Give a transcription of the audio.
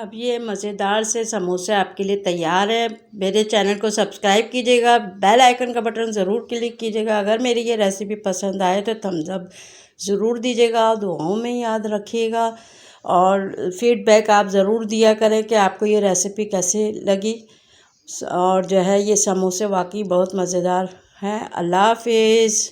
अब ये मज़ेदार से समोसे आपके लिए तैयार है। मेरे चैनल को सब्सक्राइब कीजिएगा, बेल आइकन का बटन ज़रूर क्लिक कीजिएगा। अगर मेरी ये रेसिपी पसंद आए तो थम्स अप ज़रूर दीजिएगा, दुआओं में याद रखिएगा और फीडबैक आप ज़रूर दिया करें कि आपको ये रेसिपी कैसे लगी। और जो है ये समोसे वाकई बहुत मज़ेदार हैं। अल्लाह हाफिज़।